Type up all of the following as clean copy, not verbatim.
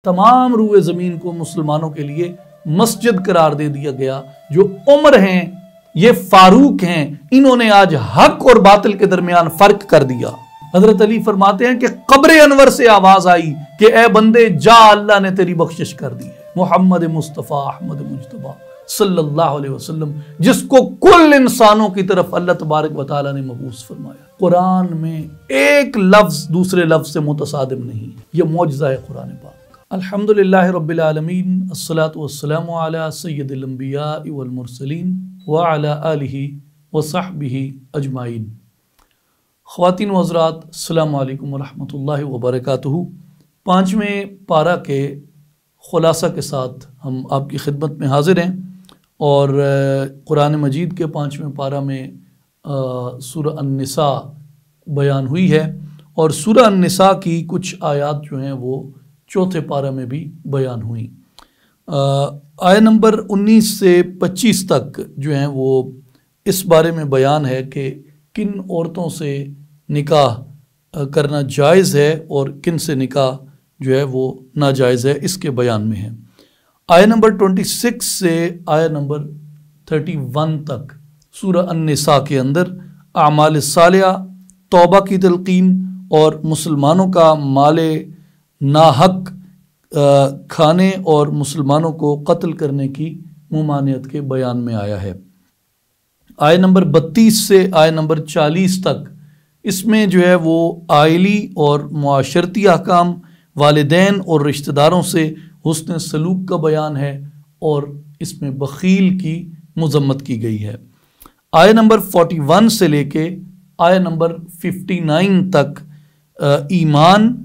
تمام روئے زمین کو مسلمانوں کے لیے مسجد قرار دے دیا گیا. جو عمر ہیں، یہ فاروق ہیں، انہوں نے آج حق اور باطل کے درمیان فرق کر دیا. حضرت علی فرماتے ہیں کہ قبر انور سے آواز آئی کہ اے بندے جا، اللہ نے تیری بخشش کر دی ہے. محمد مصطفیٰ احمد مجتبیٰ صلی اللہ علیہ وسلم، جس کو کل انسانوں کی طرف اللہ تبارک و تعالیٰ نے مبعوث فرمایا. قرآن میں ایک لفظ دوسرے لفظ سے متصادم نہیں ہے. یہ معجزہ ہے قرآن پاک. الحمدللہ رب العالمین، الصلاۃ والسلام علی سید الانبیاء والمرسلین وعلی آلہ وصحبہ اجمعین. خواتین و حضرات، السلام علیکم ورحمۃ اللہ وبرکاتہ. 5ویں پارہ کے خلاصہ کے ساتھ ہم آپ کی خدمت میں حاضر ہیں، اور قرآن مجید کے 5ویں پارہ میں سورہ النساء بیان ہوئی ہے، اور سورہ النساء کی کچھ آیات جو ہیں وہ 4تھے پارہ میں بھی بیان ہوئیں. آیت نمبر 19 سے 25 تک جو ہیں وہ اس بارے میں بیان ہے کہ کن عورتوں سے نکاح کرنا جائز ہے اور کن سے نکاح جو ہے وہ ناجائز ہے، اس کے بیان میں ہے. آیت نمبر 26 سے آیت نمبر 31 تک سورہ النساء کے اندر اعمال صالحہ، توبہ کی تلقین اور مسلمانوں کا مال ناحق کھانے اور مسلمانوں کو قتل کرنے کی ممانعت کے بیان میں آیا ہے. آیت نمبر 32 سے آیت نمبر 40 تک اس میں جو ہے وہ آئلی اور معاشرتی احکام، والدین اور رشتہ داروں سے حسن سلوک کا بیان ہے، اور اس میں بخیل کی مذمت کی گئی ہے. آیت نمبر 41 سے لے کے آیت نمبر 59 تک ایمان،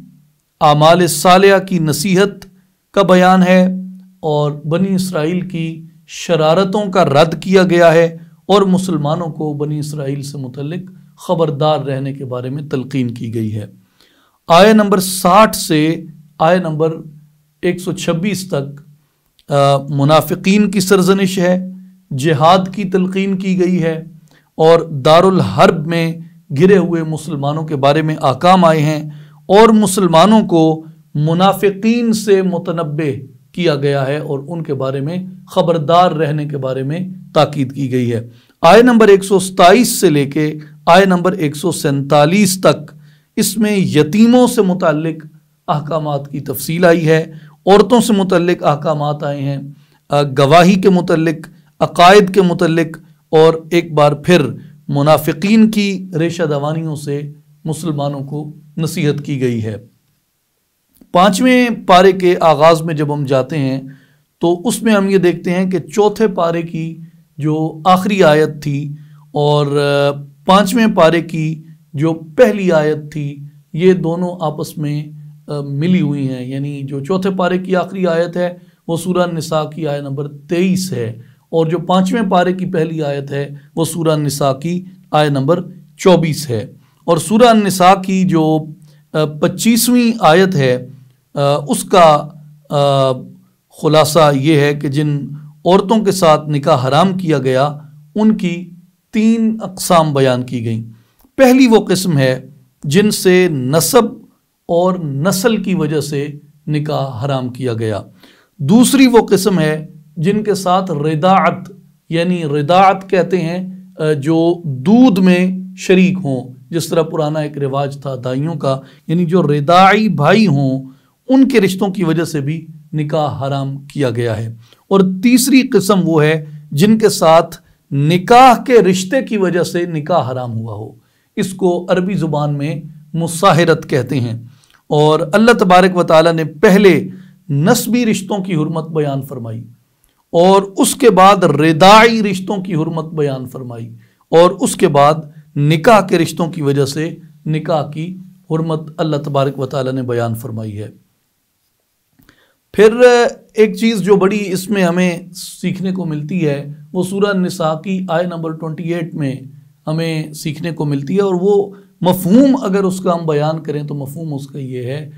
اعمال صالحہ کی نصیحت کا بیان ہے، اور بنی اسرائیل کی شرارتوں کا رد کیا گیا ہے، اور مسلمانوں کو بنی اسرائیل سے متعلق خبردار رہنے کے بارے میں تلقین کی گئی ہے. آیت نمبر 60 سے آیت نمبر 126 تک منافقین کی سرزنش ہے، جہاد کی تلقین کی گئی ہے، اور دارالحرب میں گرے ہوئے مسلمانوں کے بارے میں احکام آئے ہیں، اور مسلمانوں کو منافقین سے متنبہ کیا گیا ہے اور ان کے بارے میں خبردار رہنے کے بارے میں تاکید کی گئی ہے. آیت نمبر 127 سے لے کے آیت نمبر 147 تک اس میں یتیموں سے متعلق احکامات کی تفصیل آئی ہے، عورتوں سے متعلق احکامات آئے ہیں، گواہی کے متعلق، عقائد کے متعلق، اور ایک بار پھر منافقین کی ریشہ دوانیوں سے مسلمانوں کو نصیحت کی گئی ہے. 5ویں پارے کے آغاز میں جب ہم جاتے ہیں تو اس میں ہم یہ دیکھتے ہیں کہ 4تھے پارے کی جو آخری آیت تھی اور 5ویں پارے کی جو پہلی آیت تھی، یہ دونوں آپس میں ملی ہوئی ہیں. یعنی جو 4تھے پارے کی آخری آیت ہے وہ سورہ النساء کی آیت نمبر 23 ہے، اور جو 5ویں پارے کی پہلی آیت ہے وہ سورہ النساء کی آیت نمبر 24 ہے. اور سورہ النساء کی جو 25ویں آیت ہے اس کا خلاصہ یہ ہے کہ جن عورتوں کے ساتھ نکاح حرام کیا گیا ان کی 3 اقسام بیان کی گئیں. پہلی وہ قسم ہے جن سے نسب اور نسل کی وجہ سے نکاح حرام کیا گیا. دوسری وہ قسم ہے جن کے ساتھ رضاعت، یعنی رضاعت کہتے ہیں جو دودھ میں شریک ہوں، جس طرح پرانا ایک رواج تھا دائیوں کا، یعنی جو رضاعی بھائی ہوں ان کے رشتوں کی وجہ سے بھی نکاح حرام کیا گیا ہے. اور تیسری قسم وہ ہے جن کے ساتھ نکاح کے رشتے کی وجہ سے نکاح حرام ہوا ہو. اس کو عربی زبان میں مصاہرت کہتے ہیں. اور اللہ تبارک و تعالیٰ نے پہلے نسبی رشتوں کی حرمت بیان فرمائی، اور اس کے بعد رضاعی رشتوں کی حرمت بیان فرمائی، اور اس کے بعد نکاح کے رشتوں کی وجہ سے نکاح کی حرمت اللہ تبارک و تعالیٰ نے بیان فرمائی ہے. پھر ایک چیز جو بڑی اس میں ہمیں سیکھنے کو ملتی ہے وہ سورہ النساء کی آیت نمبر 28 میں ہمیں سیکھنے کو ملتی ہے، اور وہ مفہوم اگر اس کا ہم بیان کریں تو مفہوم اس کا یہ ہے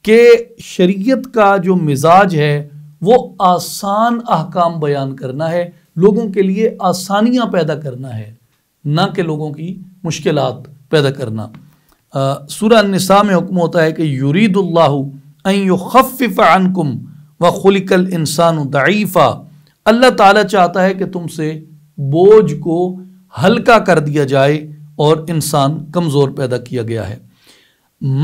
کہ شریعت کا جو مزاج ہے وہ آسان احکام بیان کرنا ہے، لوگوں کے لیے آسانیاں پیدا کرنا ہے، نہ کہ لوگوں کی مشکلات پیدا کرنا. سورہ النساء میں حکم ہوتا ہے کہ یرید اللہ ان یخفف عنکم وخلق الانسان ضعیفا، اللہ تعالیٰ چاہتا ہے کہ تم سے بوجھ کو ہلکا کر دیا جائے اور انسان کمزور پیدا کیا گیا ہے۔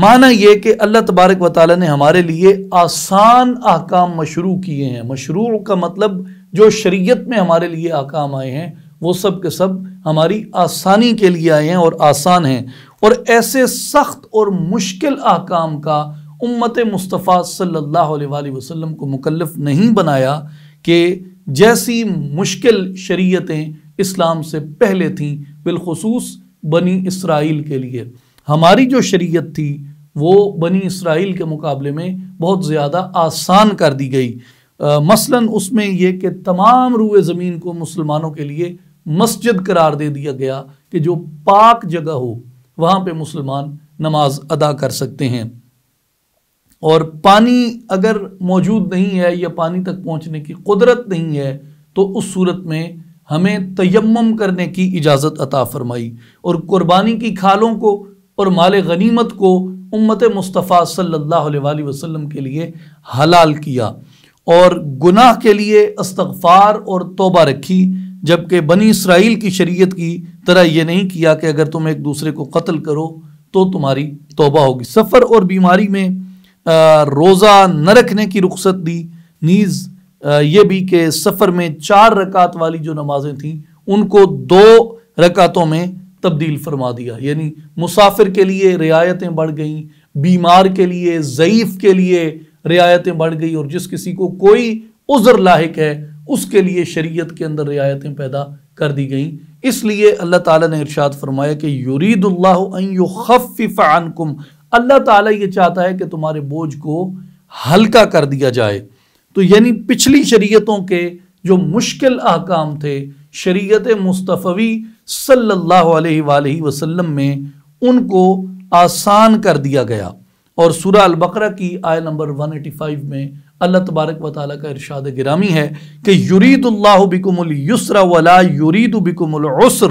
معنی یہ کہ اللہ تبارک و تعالیٰ نے ہمارے لیے آسان احکام مشروع کیے ہیں۔ مشروع کا مطلب جو شریعت میں ہمارے لیے احکام آئے ہیں وہ سب کے سب ہماری آسانی کے لیے آئے ہیں اور آسان ہیں، اور ایسے سخت اور مشکل احکام کا امت مصطفیٰ صلی اللہ علیہ وآلہ وسلم کو مکلف نہیں بنایا کہ جیسی مشکل شریعتیں اسلام سے پہلے تھیں، بالخصوص بنی اسرائیل کے لیے۔ ہماری جو شریعت تھی وہ بنی اسرائیل کے مقابلے میں بہت زیادہ آسان کر دی گئی۔ مثلاً اس میں یہ کہ تمام روئے زمین کو مسلمانوں کے لیے مسجد قرار دے دیا گیا کہ جو پاک جگہ ہو وہاں پہ مسلمان نماز ادا کر سکتے ہیں، اور پانی اگر موجود نہیں ہے یا پانی تک پہنچنے کی قدرت نہیں ہے تو اس صورت میں ہمیں تیمم کرنے کی اجازت عطا فرمائی، اور قربانی کی کھالوں کو اور مال غنیمت کو امت مصطفیٰ صلی اللہ علیہ وآلہ وسلم کے لیے حلال کیا، اور گناہ کے لیے استغفار اور توبہ رکھی، جبکہ بنی اسرائیل کی شریعت کی طرح یہ نہیں کیا کہ اگر تم ایک دوسرے کو قتل کرو تو تمہاری توبہ ہوگی۔ سفر اور بیماری میں روزہ نہ رکھنے کی رخصت دی، نیز یہ بھی کہ سفر میں 4 رکعت والی جو نمازیں تھیں ان کو 2 رکعتوں میں تبدیل فرما دیا، یعنی مسافر کے لیے رعایتیں بڑھ گئیں، بیمار کے لیے، ضعیف کے لیے رعایتیں بڑھ گئی، اور جس کسی کو کوئی عذر لاحق ہے اس کے لیے شریعت کے اندر رعایتیں پیدا کر دی گئیں۔ اس لیے اللہ تعالیٰ نے ارشاد فرمایا کہ یرید اللہ ان یخفف عنکم، اللہ تعالیٰ یہ چاہتا ہے کہ تمہارے بوجھ کو ہلکا کر دیا جائے۔ تو یعنی پچھلی شریعتوں کے جو مشکل احکام تھے شریعت مصطفی صلی اللہ علیہ وآلہ وسلم میں ان کو آسان کر دیا گیا، اور سورہ البقرہ کی آیت نمبر 185 میں اللہ تبارک و تعالیٰ کا ارشاد گرامی ہے کہ یرید اللہ بکم اليسر ولا یرید بکم العسر،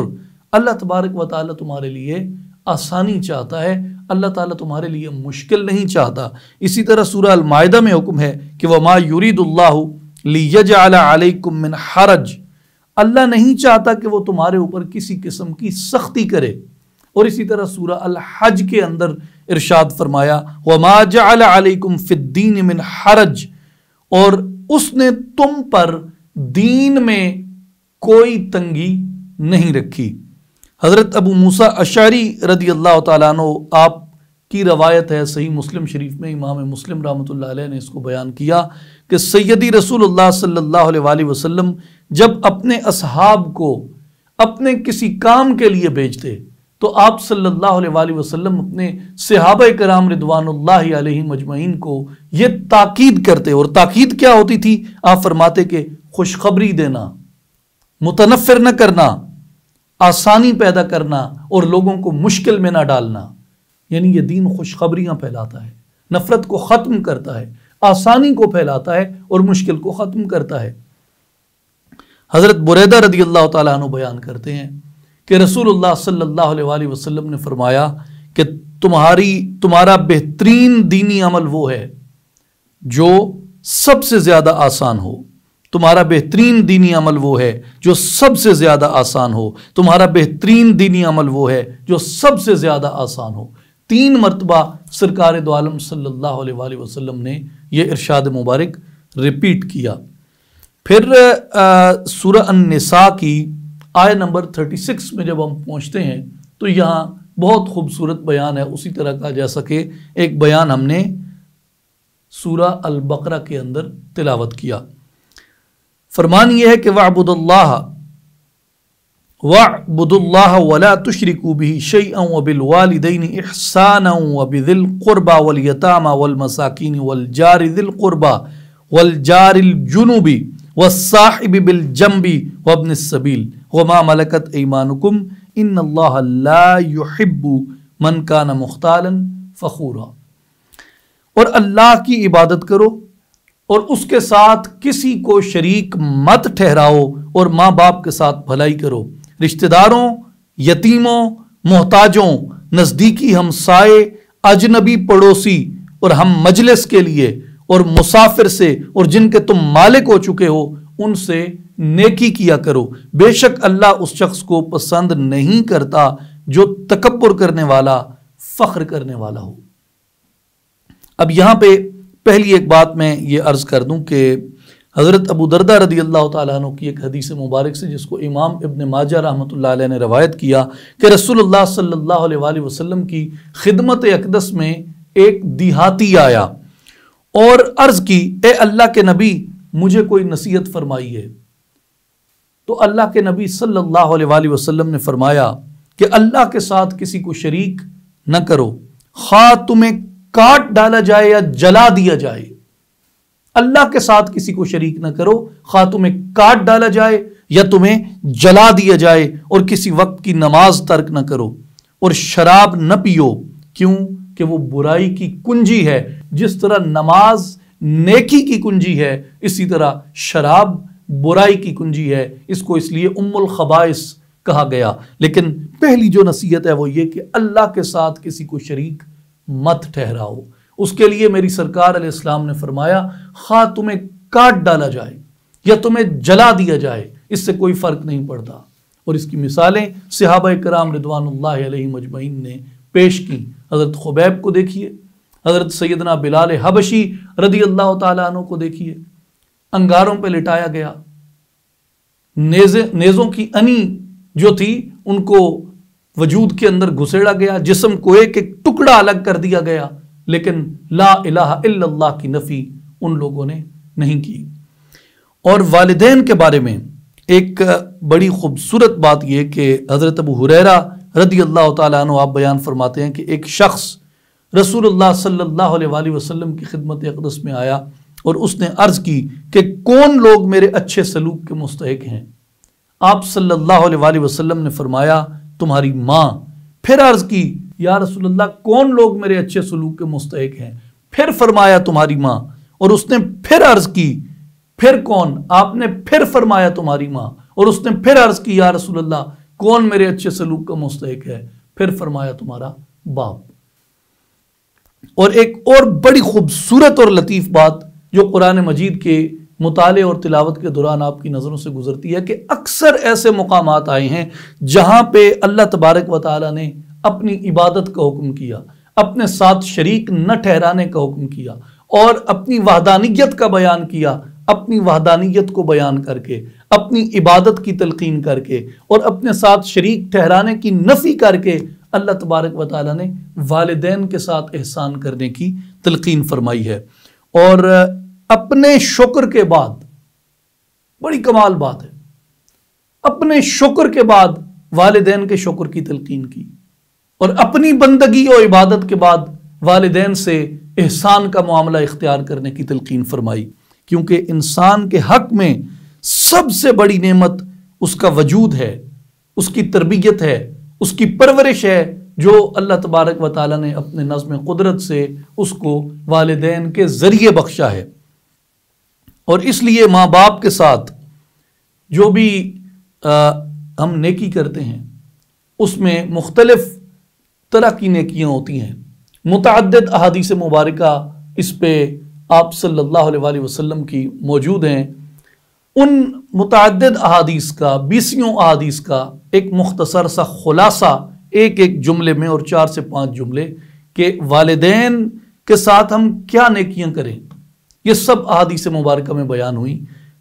اللہ تبارک و تعالیٰ تمہارے لیے آسانی چاہتا ہے، اللہ تعالیٰ تمہارے لیے مشکل نہیں چاہتا۔ اسی طرح سورہ المائدہ میں حکم ہے کہ وما یرید اللہ لیجعل علیکم من حرج، اللہ نہیں چاہتا کہ وہ تمہارے اوپر کسی قسم کی سختی کرے۔ اور اسی طرح سورہ الحج کے اندر ارشاد فرمایا وما جعل علیکم فی الدین من حرج، اور اس نے تم پر دین میں کوئی تنگی نہیں رکھی۔ حضرت ابو موسیٰ اشعری رضی اللہ تعالیٰ عنہ، آپ کی روایت ہے صحیح مسلم شریف میں، امام مسلم رحمۃ اللہ علیہ نے اس کو بیان کیا کہ سیدی رسول اللہ صلی اللہ علیہ وآلہ وسلم جب اپنے اصحاب کو اپنے کسی کام کے لیے بھیجتے تو آپ صلی اللہ علیہ وآلہ وسلم اپنے صحابہ کرام رضوان اللہ علیہم اجمعین کو یہ تاکید کرتے، اور تاکید کیا ہوتی تھی؟ آپ فرماتے کہ خوشخبری دینا، متنفر نہ کرنا، آسانی پیدا کرنا اور لوگوں کو مشکل میں نہ ڈالنا۔ یعنی یہ دین خوشخبریاں پھیلاتا ہے، نفرت کو ختم کرتا ہے، آسانی کو پھیلاتا ہے اور مشکل کو ختم کرتا ہے۔ حضرت بریدہ رضی اللہ تعالیٰ عنہ بیان کرتے ہیں کہ رسول اللہ صلی اللہ علیہ وآلہ وسلم نے فرمایا کہ تمہارا بہترین دینی عمل وہ ہے جو سب سے زیادہ آسان ہو، تمہارا بہترین دینی عمل وہ ہے جو سب سے زیادہ آسان ہو، تمہارا بہترین دینی عمل وہ ہے جو سب سے زیادہ آسان ہو۔ 3 مرتبہ سرکار دو عالم صلی اللہ علیہ وآلہ وسلم نے یہ ارشاد مبارک ریپیٹ کیا۔ پھر سورہ النساء کی آیت نمبر 36 میں جب ہم پہنچتے ہیں تو یہاں بہت خوبصورت بیان ہے اسی طرح کا جیسا کہ ایک بیان ہم نے سورہ البقرہ کے اندر تلاوت کیا۔ فرمان یہ ہے کہ وَاعْبُدُوا اللَّهَ وَلَا تُشْرِكُوا بِهِ شَيْئًا وَبِالْوَالِدَيْنِ إِحْسَانًا وَبِذِي الْقُرْبَى وَالْيَتَامَى وَالْمَسَاكِينِ وَالْجَارِ ذِي الْقُرْبَى وَالْجَارِ الْجُنُبِ وَالصَّاحِبِ بِالْجَنبِ وَابْنِ السَّبِيلِ وَمَا مَلَكَتْ أَيْمَانُكُمْ إِنَّ اللَّهَ لَا يُحِبُّ مَنْ كَانَ مُخْتَالًا فَخُورًا، اور اللہ کی عبادت کرو اور اس کے ساتھ کسی کو شریک مت ٹھہراؤ، اور ماں باپ کے ساتھ بھلائی کرو، رشتہ داروں، یتیموں، محتاجوں، نزدیکی ہمسائے، اجنبی پڑوسی اور ہم مجلس کے لیے اور مسافر سے اور جن کے تم مالک ہو چکے ہو ان سے نیکی کیا کرو، بے شک اللہ اس شخص کو پسند نہیں کرتا جو تکبر کرنے والا، فخر کرنے والا ہو۔ اب یہاں پہ پہلی ایک بات میں یہ عرض کر دوں کہ حضرت ابو دردہ رضی اللہ تعالیٰ عنہ کی ایک حدیث مبارک سے، جس کو امام ابن ماجہ رحمۃ اللہ علیہ نے روایت کیا، کہ رسول اللہ صلی اللہ علیہ وآلہ وسلم کی خدمت اقدس میں ایک دیہاتی آیا اور عرض کی، اے اللہ کے نبی مجھے کوئی نصیحت فرمائیے۔ تو اللہ کے نبی صلی اللہ علیہ وآلہ وسلم نے فرمایا کہ اللہ کے ساتھ کسی کو شریک نہ کرو، خواہ تمہیں کاٹ ڈالا جائے یا جلا دیا جائے۔ اللہ کے ساتھ کسی کو شریک نہ کرو، خواہ تمہیں کاٹ ڈالا جائے یا تمہیں جلا دیا جائے، اور کسی وقت کی نماز ترک نہ کرو، اور شراب نہ پیو، کیوں کہ وہ برائی کی کنجی ہے۔ جس طرح نماز نیکی کی کنجی ہے، اسی طرح شراب برائی کی کنجی ہے۔ اس کو اس لیے ام الخبائث کہا گیا۔ لیکن پہلی جو نصیحت ہے وہ یہ کہ اللہ کے ساتھ کسی کو شریک مت ٹھہراؤ۔ اس کے لیے میری سرکار علیہ السلام نے فرمایا، خواہ تمہیں کاٹ ڈالا جائے یا تمہیں جلا دیا جائے، اس سے کوئی فرق نہیں پڑتا۔ اور اس کی مثالیں صحابہ کرام رضوان اللہ علیہم اجمعین نے پیش کی۔ حضرت خبیب کو دیکھیے، حضرت سیدنا بلال حبشی رضی اللہ تعالیٰ عنہ کو دیکھیے، انگاروں پہ لٹایا گیا، نیزوں کی انی جو تھی ان کو وجود کے اندر گھسیڑا گیا، جسم کو ایک ایک ٹکڑا الگ کر دیا گیا، لیکن لا الہ الا اللہ کی نفی ان لوگوں نے نہیں کی۔ اور والدین کے بارے میں ایک بڑی خوبصورت بات یہ کہ حضرت ابو ہریرہ رضی اللہ تعالیٰ عنہ آپ بیان فرماتے ہیں کہ ایک شخص رسول اللہ صلی اللہ علیہ وآلہ وسلم کی خدمت اقدس میں آیا اور اس نے عرض کی کہ کون لوگ میرے اچھے سلوک کے مستحق ہیں؟ آپ صلی اللہ علیہ وآلہ وسلم نے فرمایا تمہاری ماں۔ پھر عرض کی یا رسول اللہ کون لوگ میرے اچھے سلوک کے مستحق ہیں؟ پھر فرمایا تمہاری ماں۔ اور اس نے پھر عرض کی پھر کون؟ آپ نے پھر فرمایا تمہاری ماں۔ اور اس نے پھر عرض کی یا رسول اللہ کون میرے اچھے سلوک کا مستحق ہے؟ پھر فرمایا تمہارا باپ۔ اور ایک اور بڑی خوبصورت اور لطیف بات جو قرآن مجید کے مطالعے اور تلاوت کے دوران آپ کی نظروں سے گزرتی ہے کہ اکثر ایسے مقامات آئے ہیں جہاں پہ اللہ تبارک و تعالیٰ نے اپنی عبادت کا حکم کیا، اپنے ساتھ شریک نہ ٹھہرانے کا حکم کیا، اور اپنی وحدانیت کا بیان کیا۔ اپنی وحدانیت کو بیان کر کے، اپنی عبادت کی تلقین کر کے، اور اپنے ساتھ شریک ٹھہرانے کی نفی کر کے اللہ تبارک و تعالیٰ نے والدین کے ساتھ احسان کرنے کی تلقین فرمائی ہے۔ اور اپنے شکر کے بعد، بڑی کمال بات ہے، اپنے شکر کے بعد والدین کے شکر کی تلقین کی، اور اپنی بندگی و عبادت کے بعد والدین سے احسان کا معاملہ اختیار کرنے کی تلقین فرمائی، کیونکہ انسان کے حق میں سب سے بڑی نعمت اس کا وجود ہے، اس کی تربیت ہے، اس کی پرورش ہے، جو اللہ تبارک و تعالیٰ نے اپنے نظم قدرت سے اس کو والدین کے ذریعے بخشا ہے۔ اور اس لیے ماں باپ کے ساتھ جو بھی ہم نیکی کرتے ہیں اس میں مختلف طرح کی نیکیاں ہوتی ہیں۔ متعدد احادیث مبارکہ اس پہ آپ صلی اللہ علیہ وآلہ وسلم کی موجود ہیں۔ ان متعدد احادیث کا، 20 احادیث کا ایک مختصر سا خلاصہ ایک جملے میں، اور 4 سے 5 جملے، کہ والدین کے ساتھ ہم کیا نیکیاں کریں، یہ سب احادیث مبارکہ میں بیان ہوئی،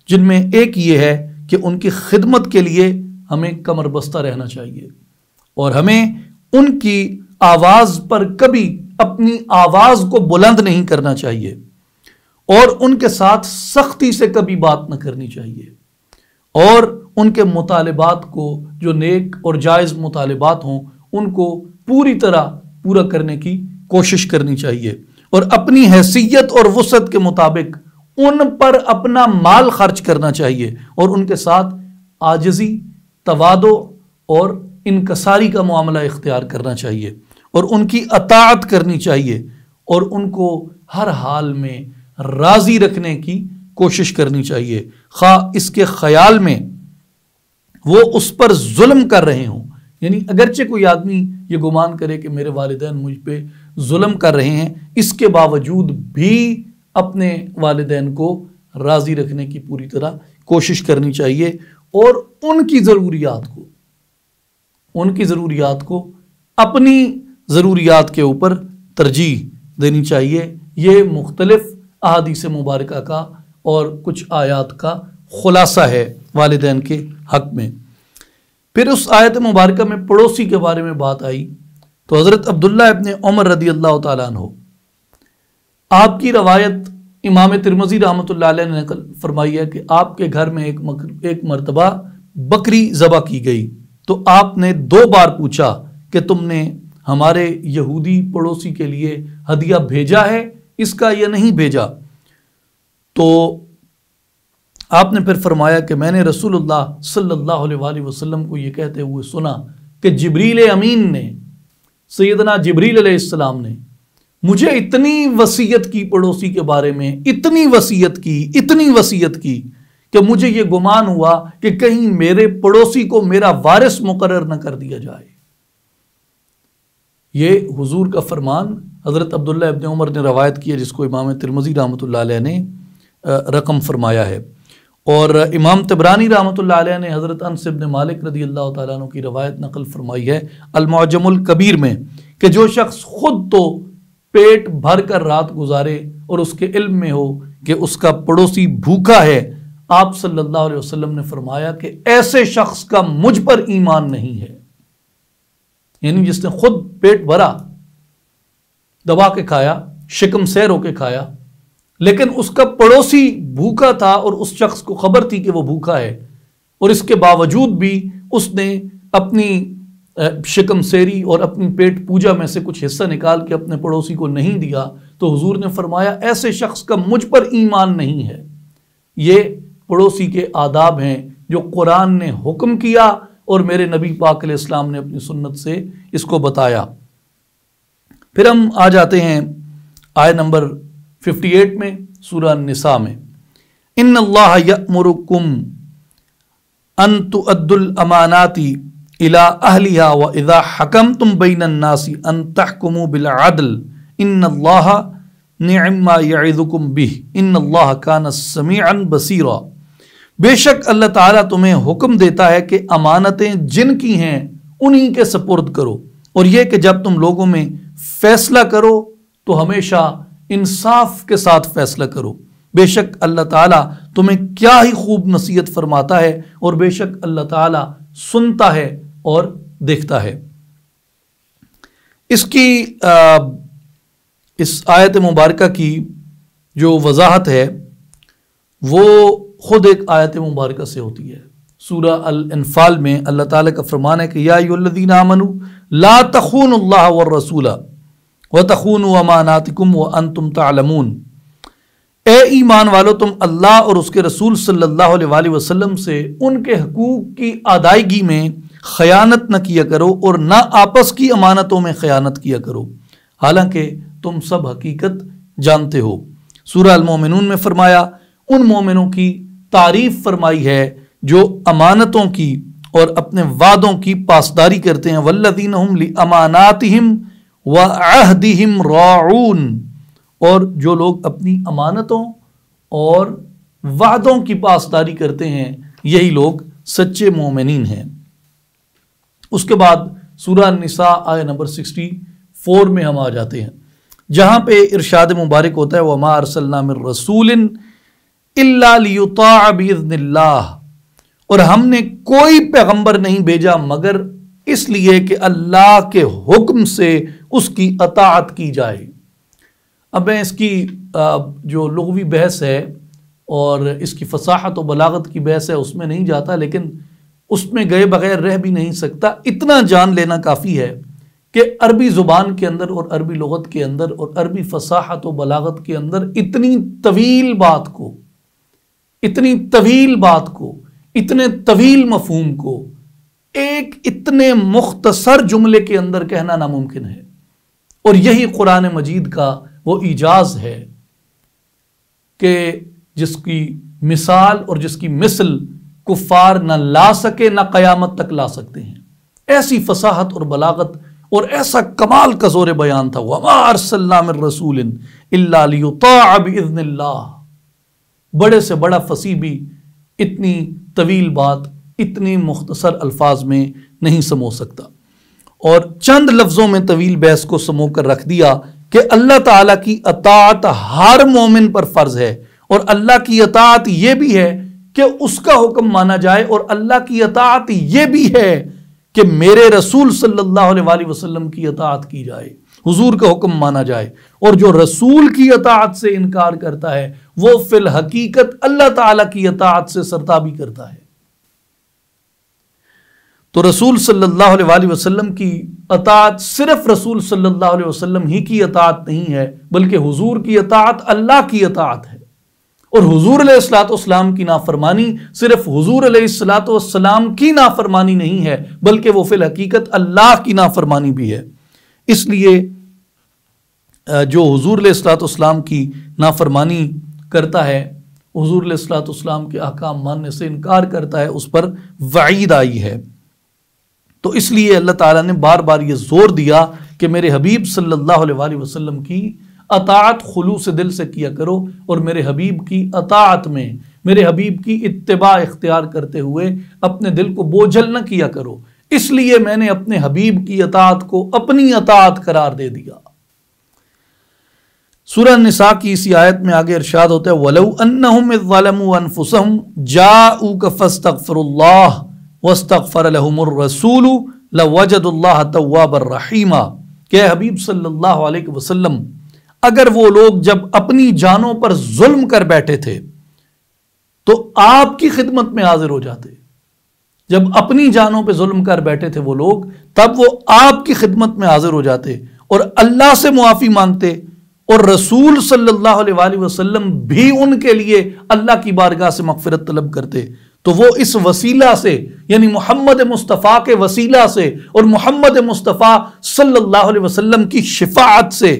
جن میں ایک یہ ہے کہ ان کی خدمت کے لیے ہمیں کمر بستہ رہنا چاہیے، اور ہمیں ان کی آواز پر کبھی اپنی آواز کو بلند نہیں کرنا چاہیے، اور ان کے ساتھ سختی سے کبھی بات نہ کرنی چاہیے، اور ان کے مطالبات کو، جو نیک اور جائز مطالبات ہوں، ان کو پوری طرح پورا کرنے کی کوشش کرنی چاہیے، اور اپنی حیثیت اور وسعت کے مطابق ان پر اپنا مال خرچ کرنا چاہیے، اور ان کے ساتھ عاجزی، تواضع اور انکساری کا معاملہ اختیار کرنا چاہیے، اور ان کی اطاعت کرنی چاہیے، اور ان کو ہر حال میں راضی رکھنے کی کوشش کرنی چاہیے، خواہ اس کے خیال میں وہ اس پر ظلم کر رہے ہوں۔ یعنی اگرچہ کوئی آدمی یہ گمان کرے کہ میرے والدین مجھ پہ ظلم کر رہے ہیں، اس کے باوجود بھی اپنے والدین کو راضی رکھنے کی پوری طرح کوشش کرنی چاہیے اور ان کی ضروریات کو اپنی ضروریات کے اوپر ترجیح دینی چاہیے۔ یہ مختلف احادیث مبارکہ کا اور کچھ آیات کا خلاصہ ہے والدین کے حق میں۔ پھر اس آیت مبارکہ میں پڑوسی کے بارے میں بات آئی تو حضرت عبداللہ ابن عمر رضی اللہ تعالیٰ عنہ، آپ کی روایت امام ترمذی رحمۃ اللہ علیہ نے نقل فرمائی ہے کہ آپ کے گھر میں ایک مرتبہ بکری ذبح کی گئی تو آپ نے 2 بار پوچھا کہ تم نے ہمارے یہودی پڑوسی کے لیے ہدیہ بھیجا ہے اس کا یا نہیں بھیجا؟ تو آپ نے پھر فرمایا کہ میں نے رسول اللہ صلی اللہ علیہ وآلہ وسلم کو یہ کہتے ہوئے سنا کہ جبریل امین نے، سیدنا جبریل علیہ السلام نے مجھے اتنی وصیت کی پڑوسی کے بارے میں، اتنی وصیت کی کہ مجھے یہ گمان ہوا کہ کہیں میرے پڑوسی کو میرا وارث مقرر نہ کر دیا جائے۔ یہ حضور کا فرمان حضرت عبداللہ ابن عمر نے روایت کی ہے، جس کو امام ترمذی رحمۃ اللہ علیہ نے رقم فرمایا ہے، اور امام طبرانی رحمۃ اللہ علیہ نے حضرت انس بن مالک رضی اللہ تعالیٰ عنہ کی روایت نقل فرمائی ہے المعجم الکبیر میں کہ جو شخص خود تو پیٹ بھر کر رات گزارے اور اس کے علم میں ہو کہ اس کا پڑوسی بھوکا ہے، آپ صلی اللہ علیہ وسلم نے فرمایا کہ ایسے شخص کا مجھ پر ایمان نہیں ہے۔ یعنی جس نے خود پیٹ بھرا، دبا کے کھایا، شکم سیر ہو کے کھایا، لیکن اس کا پڑوسی بھوکا تھا اور اس شخص کو خبر تھی کہ وہ بھوکا ہے، اور اس کے باوجود بھی اس نے اپنی شکم سیری اور اپنی پیٹ پوجا میں سے کچھ حصہ نکال کے اپنے پڑوسی کو نہیں دیا، تو حضور نے فرمایا ایسے شخص کا مجھ پر ایمان نہیں ہے۔ یہ پڑوسی کے آداب ہیں جو قرآن نے حکم کیا اور میرے نبی پاک علیہ السلام نے اپنی سنت سے اس کو بتایا۔ پھر ہم آ جاتے ہیں آیت نمبر 58 میں سورہ النساء میں، ان اللہ یأمرکم ان تؤدوا الامانات الى اہلہا واذا حکمتم بین الناس ان تحکموا بالعدل ان اللہ نعم ما یعظکم بہ ان اللہ کان سمیعا بصیرا۔ بے شک اللہ تعالیٰ تمہیں حکم دیتا ہے کہ امانتیں جن کی ہیں انہی کے سپرد کرو، اور یہ کہ جب تم لوگوں میں فیصلہ کرو تو ہمیشہ انصاف کے ساتھ فیصلہ کرو، بے شک اللہ تعالیٰ تمہیں کیا ہی خوب نصیحت فرماتا ہے، اور بے شک اللہ تعالیٰ سنتا ہے اور دیکھتا ہے۔ اس آیت مبارکہ کی جو وضاحت ہے وہ خود ایک آیت مبارکہ سے ہوتی ہے۔ سورہ الانفال میں اللہ تعالیٰ کا فرمان ہے کہ یا ایھا الذین آمنوا لا تخونوا اللہ والرسول وتخونوا اماناتکم وانتم تعلمون۔ اے ایمان والو، تم اللہ اور اس کے رسول صلی اللہ علیہ وآلہ وسلم سے ان کے حقوق کی ادائیگی میں خیانت نہ کیا کرو اور نہ آپس کی امانتوں میں خیانت کیا کرو، حالانکہ تم سب حقیقت جانتے ہو۔ سورہ المومنون میں فرمایا ان مومنوں کی تعریف فرمائی ہے جو امانتوں کی اور اپنے وعدوں کی پاسداری کرتے ہیں، والذین هم لاماناتہم وعہدہم راعون، اور جو لوگ اپنی امانتوں اور وعدوں کی پاسداری کرتے ہیں یہی لوگ سچے مومنین ہیں۔ اس کے بعد سورہ النساء آیت نمبر 64 میں ہم آ جاتے ہیں، جہاں پہ ارشاد مبارک ہوتا ہے وَمَا أَرْسَلْنَا مِن رَسُولٍ إِلَّا لِيُطَاعَ بِإِذْنِ اللَّهِ، اور ہم نے کوئی پیغمبر نہیں بھیجا مگر اس لیے کہ اللہ کے حکم سے اس کی اطاعت کی جائے۔ اب میں اس کی جو لغوی بحث ہے اور اس کی فصاحت و بلاغت کی بحث ہے اس میں نہیں جاتا، لیکن اس میں گئے بغیر رہ بھی نہیں سکتا۔ اتنا جان لینا کافی ہے کہ عربی زبان کے اندر اور عربی لغت کے اندر اور عربی فصاحت و بلاغت کے اندر اتنی طویل بات کو، اتنے طویل مفہوم کو ایک اتنے مختصر جملے کے اندر کہنا ناممکن ہے، اور یہی قرآن مجید کا وہ اعجاز ہے کہ جس کی مثال اور جس کی مثل کفار نہ لا سکے نہ قیامت تک لا سکتے ہیں۔ ایسی فصاحت اور بلاغت اور ایسا کمال کا زور بیان تھا، وَمَا أَرْسَلْنَا مِن رَّسُولٍ إِلَّا لِيُطَاعَ بِإِذْنِ اللَّهِ، بڑے سے بڑا فصیح بھی اتنی طویل بات اتنی مختصر الفاظ میں نہیں سمو سکتا، اور چند لفظوں میں طویل بحث کو سمو کر رکھ دیا کہ اللہ تعالیٰ کی اطاعت ہر مومن پر فرض ہے، اور اللہ کی اطاعت یہ بھی ہے کہ اس کا حکم مانا جائے، اور اللہ کی اطاعت یہ بھی ہے کہ میرے رسول صلی اللہ علیہ وآلہ وسلم کی اطاعت کی جائے، حضور کا حکم مانا جائے۔ اور جو رسول کی اطاعت سے انکار کرتا ہے وہ فی الحقیقت اللہ تعالیٰ کی اطاعت سے سرتابی کرتا ہے۔ تو رسول صلی اللہ علیہ وآلہ وسلم کی اطاعت صرف رسول صلی اللہ علیہ وسلم ہی کی اطاعت نہیں ہے، بلکہ حضور کی اطاعت اللہ کی اطاعت ہے، اور حضور علیہ السلام کی نافرمانی صرف حضور علیہ السلام کی نافرمانی نہیں ہے، بلکہ وہ فی الحقیقت اللہ کی نافرمانی بھی ہے۔ اس لیے جو حضور علیہ السلام کی نافرمانی کرتا ہے، حضور علیہ السلام کے احکام ماننے سے انکار کرتا ہے، اس پر وعید آئی ہے۔ تو اس لیے اللہ تعالیٰ نے بار بار یہ زور دیا کہ میرے حبیب صلی اللہ علیہ وآلہ وسلم کی اطاعت خلوص دل سے کیا کرو، اور میرے حبیب کی اطاعت میں میرے حبیب کی اتباع اختیار کرتے ہوئے اپنے دل کو بوجھل نہ کیا کرو۔ اس لیے میں نے اپنے حبیب کی اطاعت کو اپنی اطاعت قرار دے دیا۔ سورہ نساء کی اسی آیت میں آگے ارشاد ہوتا ہے وَلَوْ أَنَّهُمْ إِذْ ظَلَمُوا أَنفُسَهُمْ جَاءُوكَ فَاسْتَغْفِرُوا اللَّهَ وَاسْتَغْفَرَ لَهُمُ الرَّسُولُ لَوَجَدُوا اللَّهَ تَوَّابًا رَحِيمًا کہ حبیب صلی اللہ علیہ وسلم، اگر وہ لوگ جب اپنی جانوں پر ظلم کر بیٹھے تھے تو آپ کی خدمت میں حاضر ہو جاتے، جب اپنی جانوں پہ ظلم کر بیٹھے تھے وہ لوگ، تب وہ آپ کی خدمت میں حاضر ہو جاتے اور اللہ سے معافی مانگتے، اور رسول صلی اللہ علیہ وآلہ وسلم بھی ان کے لیے اللہ کی بارگاہ سے مغفرت طلب کرتے۔ تو وہ اس وسیلہ سے، یعنی محمد مصطفیٰ کے وسیلہ سے اور محمد مصطفیٰ صلی اللہ علیہ وسلم کی شفاعت سے،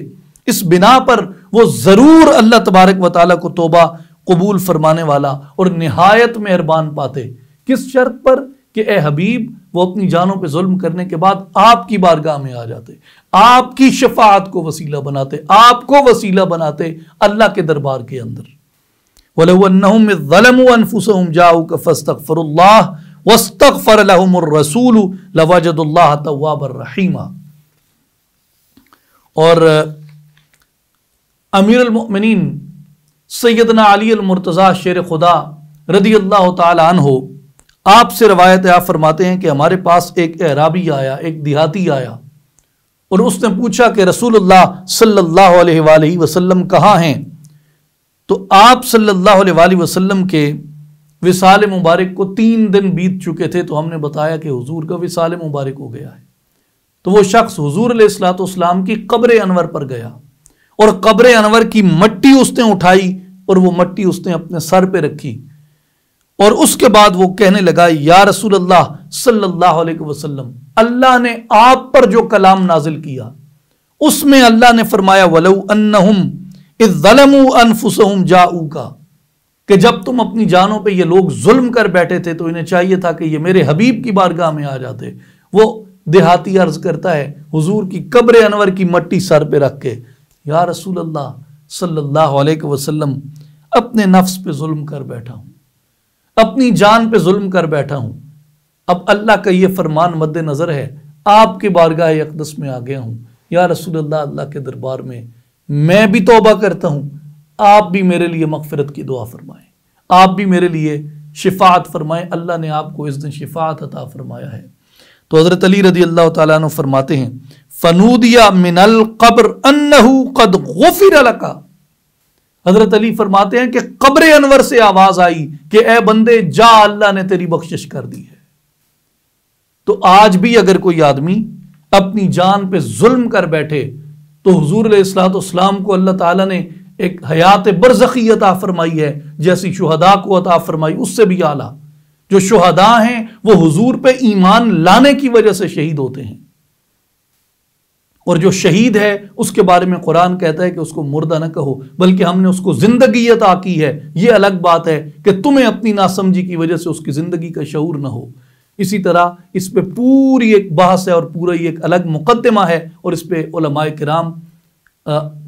اس بنا پر وہ ضرور اللہ تبارک و تعالیٰ کو توبہ قبول فرمانے والا اور نہایت مہربان پاتے۔ کس شرط پر؟ کہ اے حبیب وہ اپنی جانوں پہ ظلم کرنے کے بعد آپ کی بارگاہ میں آ جاتے، آپ کی شفاعت کو وسیلہ بناتے، آپ کو وسیلہ بناتے اللہ کے دربار کے اندر۔ وَلَوْ أَنَّهُمْ إِذْ ظَلَمُوا أَنفُسَهُمْ جَاءُوكَ فَاسْتَغْفِرُوا اللَّهَ وَاسْتَغْفَرَ لَهُمُ الرَّسُولُ لَوَجَدُوا اللَّهَ تَوَّابًا رَحِيمًا۔ اور امیر المؤمنین سیدنا علی المرتضیٰ شیر خدا رضی اللہ تعالی عنہ آپ سے روایت آپ فرماتے ہیں کہ ہمارے پاس ایک اعرابی آیا، ایک دیہاتی آیا، اور اس نے پوچھا کہ رسول اللہ صلی اللہ علیہ وآلہ وسلم کہاں ہیں؟ تو آپ صلی اللہ علیہ وآلہ وسلم کے وصال مبارک کو 3 دن بیت چکے تھے، تو ہم نے بتایا کہ حضور کا وصال مبارک ہو گیا ہے۔ تو وہ شخص حضور علیہ السلام کی قبر انور پر گیا، اور قبر انور کی مٹی اس نے اٹھائی، اور وہ مٹی اس نے اپنے سر پہ رکھی، اور اس کے بعد وہ کہنے لگا یا رسول اللہ صلی اللہ علیہ وسلم، اللہ نے آپ پر جو کلام نازل کیا اس میں اللہ نے فرمایا وَلَوْ أَنَّهُمْ إِذْ ظَلَمُوا أَنفُسَهُمْ جَاءُوكَ کہ جب تم اپنی جانوں پہ یہ لوگ ظلم کر بیٹھے تھے تو انہیں چاہیے تھا کہ یہ میرے حبیب کی بارگاہ میں آ جاتے۔ وہ دیہاتی عرض کرتا ہے حضور کی قبر انور کی مٹی سر پہ رکھ کے، یا رسول اللہ صلی اللہ علیہ وسلم، اپنے نفس پہ ظلم کر بیٹھا ہوں، اپنی جان پہ ظلم کر بیٹھا ہوں، اب اللہ کا یہ فرمان مد نظر ہے، آپ کے بارگاہ اقدس میں آ گیا ہوں، یا رسول اللہ، اللہ کے دربار میں بھی توبہ کرتا ہوں، آپ بھی میرے لیے مغفرت کی دعا فرمائیں، آپ بھی میرے لیے شفاعت فرمائیں۔ اللہ نے آپ کو اس دن شفاعت عطا فرمایا ہے۔ تو حضرت علی رضی اللہ تعالیٰ عنہ فرماتے ہیں فَنُودِيَ مِنَ الْقَبْرِ أَنَّهُ قَدْ غُفِرَ لَكَ، حضرت علی فرماتے ہیں کہ قبر انور سے آواز آئی کہ اے بندے جا، اللہ نے تیری بخشش کر دی ہے۔ تو آج بھی اگر کوئی آدمی اپنی جان پہ ظلم کر بیٹھے تو حضور علیہ السلام کو اللہ تعالیٰ نے ایک حیات برزخی عطا فرمائی ہے، جیسی شہداء کو عطا فرمائی، اس سے بھی اعلیٰ۔ جو شہداء ہیں وہ حضور پہ ایمان لانے کی وجہ سے شہید ہوتے ہیں، اور جو شہید ہے اس کے بارے میں قرآن کہتا ہے کہ اس کو مردہ نہ کہو، بلکہ ہم نے اس کو زندگی عطا کی ہے۔ یہ الگ بات ہے کہ تمہیں اپنی ناسمجھی کی وجہ سے اس کی زندگی کا شعور نہ ہو۔ اسی طرح اس پہ پوری ایک بحث ہے اور پورا یہ ایک الگ مقدمہ ہے، اور اس پہ علماء کرام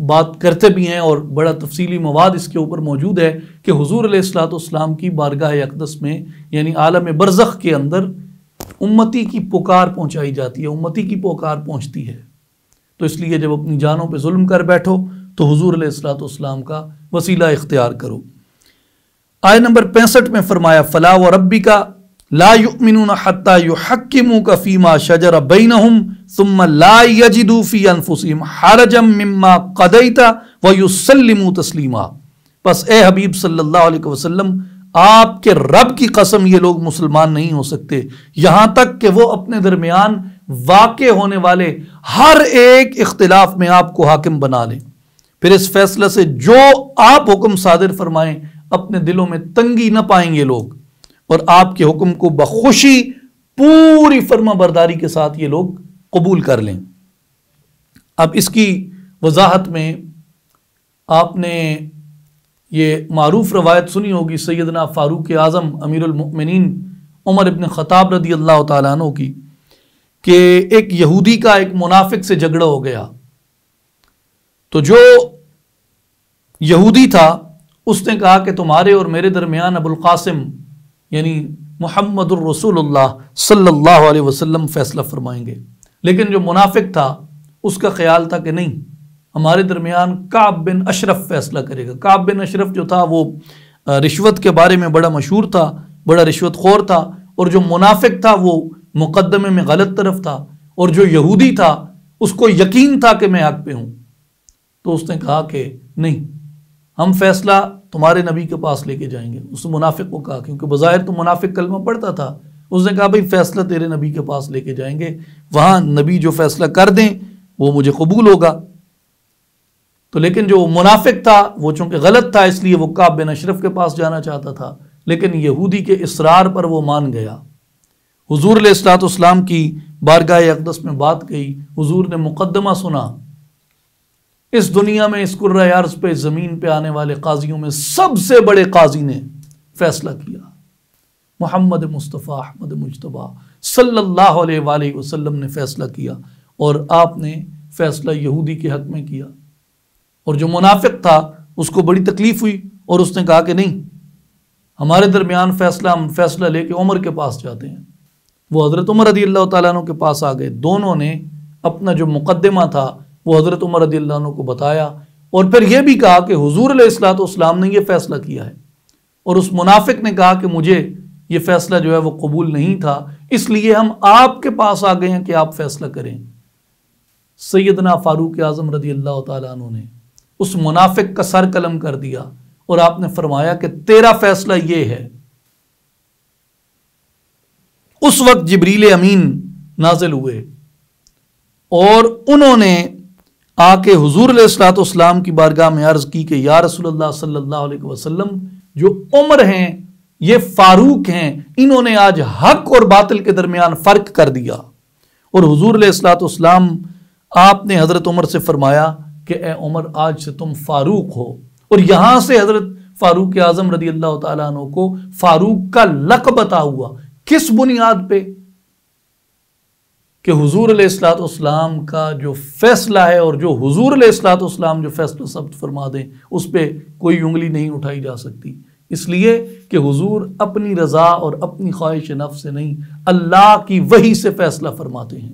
بات کرتے بھی ہیں، اور بڑا تفصیلی مواد اس کے اوپر موجود ہے کہ حضور علیہ الصلوۃ والسلام کی بارگاہ اقدس میں یعنی عالم برزخ کے اندر امتی کی پکار پہنچائی جاتی ہے، امتی کی پکار پہنچتی ہے۔ تو اس لیے جب اپنی جانوں پہ ظلم کر بیٹھو تو حضور علیہ الصلوۃ والسلام کا وسیلہ اختیار کرو۔ آیت نمبر 65 میں فرمایا فلا وربک لا یؤمنون حتی یحکموک فیما شجر بینہم ثم لا یجدوا فی انفسہم حرجا مما قضیت ویسلموا تسلیما۔ پس اے حبیب صلی اللہ علیہ وسلم، آپ کے رب کی قسم یہ لوگ مسلمان نہیں ہو سکتے یہاں تک کہ وہ اپنے درمیان واقع ہونے والے ہر ایک اختلاف میں آپ کو حاکم بنا لیں، پھر اس فیصلہ سے جو آپ حکم صادر فرمائیں اپنے دلوں میں تنگی نہ پائیں گے لوگ، اور آپ کے حکم کو بخوشی پوری فرما برداری کے ساتھ یہ لوگ قبول کر لیں۔ اب اس کی وضاحت میں آپ نے یہ معروف روایت سنی ہوگی سیدنا فاروق اعظم امیر المؤمنین عمر ابن خطاب رضی اللہ تعالیٰ عنہ کی، کہ ایک یہودی کا ایک منافق سے جھگڑا ہو گیا، تو جو یہودی تھا اس نے کہا کہ تمہارے اور میرے درمیان ابو القاسم یعنی محمد الرسول اللہ صلی اللہ علیہ وسلم فیصلہ فرمائیں گے، لیکن جو منافق تھا اس کا خیال تھا کہ نہیں، ہمارے درمیان کعب بن اشرف فیصلہ کرے گا۔ کعب بن اشرف جو تھا وہ رشوت کے بارے میں بڑا مشہور تھا، بڑا رشوت خور تھا، اور جو منافق تھا وہ مقدمے میں غلط طرف تھا، اور جو یہودی تھا اس کو یقین تھا کہ میں حق پہ ہوں۔ تو اس نے کہا کہ نہیں، ہم فیصلہ تمہارے نبی کے پاس لے کے جائیں گے۔ اس منافق کو کہا، کیونکہ بظاہر تو منافق کلمہ پڑھتا تھا، اس نے کہا بھئی فیصلہ تیرے نبی کے پاس لے کے جائیں گے، وہاں نبی جو فیصلہ کر دیں وہ مجھے قبول ہوگا۔ تو لیکن جو منافق تھا وہ چونکہ غلط تھا، اس لیے وہ کعب بن اشرف کے پاس جانا چاہتا تھا، لیکن یہودی کے اصرار پر وہ مان گیا۔ حضور علیہ الصلوۃ والسلام کی بارگاہ اقدس میں بات گئی، حضور نے مقدمہ سنا، اس دنیا میں اس کرۂ ارض پہ زمین پہ آنے والے قاضیوں میں سب سے بڑے قاضی نے فیصلہ کیا، محمد مصطفیٰ احمد مجتبیٰ صلی اللہ علیہ وآلہ وسلم نے فیصلہ کیا، اور آپ نے فیصلہ یہودی کے حق میں کیا۔ اور جو منافق تھا اس کو بڑی تکلیف ہوئی، اور اس نے کہا کہ نہیں، ہمارے درمیان فیصلہ، ہم فیصلہ لے کے عمر کے پاس جاتے ہیں۔ وہ حضرت عمر رضی اللہ تعالیٰ عنہ کے پاس آ گئے، دونوں نے اپنا جو مقدمہ تھا وہ حضرت عمر رضی اللہ عنہ کو بتایا، اور پھر یہ بھی کہا کہ حضور علیہ الصلوۃ والسلام نے یہ فیصلہ کیا ہے، اور اس منافق نے کہا کہ مجھے یہ فیصلہ جو ہے وہ قبول نہیں تھا، اس لیے ہم آپ کے پاس آ گئے ہیں کہ آپ فیصلہ کریں۔ سیدنا فاروق اعظم رضی اللہ تعالیٰ عنہ نے اس منافق کا سر قلم کر دیا، اور آپ نے فرمایا کہ تیرا فیصلہ یہ ہے۔ اس وقت جبریل امین نازل ہوئے، اور انہوں نے آ کے حضور علیہ الصلوۃ والسلام کی بارگاہ میں عرض کی کہ یا رسول اللہ صلی اللہ علیہ وسلم، جو عمر ہیں یہ فاروق ہیں، انہوں نے آج حق اور باطل کے درمیان فرق کر دیا۔ اور حضور علیہ الصلوۃ والسلام آپ نے حضرت عمر سے فرمایا کہ اے عمر، آج سے تم فاروق ہو، اور یہاں سے حضرت فاروق اعظم رضی اللہ تعالیٰ عنہ کو فاروق کا لقب عطا ہوا۔ کس بنیاد پہ؟ کہ حضور علیہ الصلوۃ والسلام کا جو فیصلہ ہے، اور جو حضور علیہ الصلوۃ والسلام جو فیصلہ ثبت فرما دیں اس پہ کوئی انگلی نہیں اٹھائی جا سکتی، اس لیے کہ حضور اپنی رضا اور اپنی خواہش نفس سے نہیں، اللہ کی وحی سے فیصلہ فرماتے ہیں،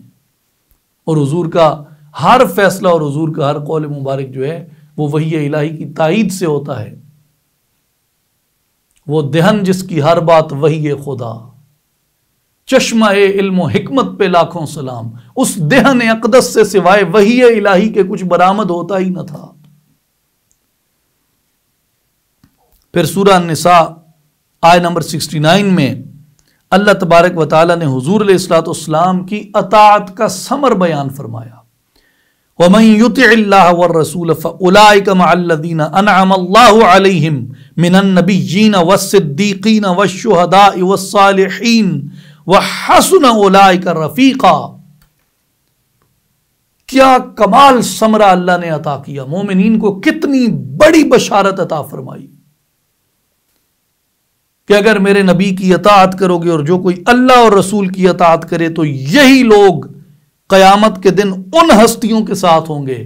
اور حضور کا ہر فیصلہ اور حضور کا ہر قول مبارک جو ہے وہ وحی الہی کی تائید سے ہوتا ہے۔ وہ دہن جس کی ہر بات وحی خدا، چشمہ علم و حکمت پہ لاکھوں سلام، اس دہن اقدس سے سوائے وحی الہی کے کچھ برآمد ہوتا ہی نہ تھا۔ پھر سورہ النساء آیت نمبر 69 میں اللہ تبارک و تعالی نے حضور علیہ الصلوۃ والسلام کی اطاعت کا ثمر بیان فرمایا، وَمَن يُطِعِ اللَّهَ وَالرَّسُولَ فَأُولَٰئِكَ مَعَ الَّذِينَ أَنْعَمَ اللَّهُ عَلَيْهِمْ مِنَ النَّبِيِّينَ وَالصِّدِّيقِينَ وَالشُّهَدَاءِ وَالصَّالِحِينَ وَحَسُنَ أُولَٰئِكَ رَفِيقًا۔ کیا کمال ثمرہ اللہ نے عطا کیا، مومنین کو کتنی بڑی بشارت عطا فرمائی کہ اگر میرے نبی کی اطاعت کرو گے اور جو کوئی اللہ اور رسول کی اطاعت کرے تو یہی لوگ قیامت کے دن ان ہستیوں کے ساتھ ہوں گے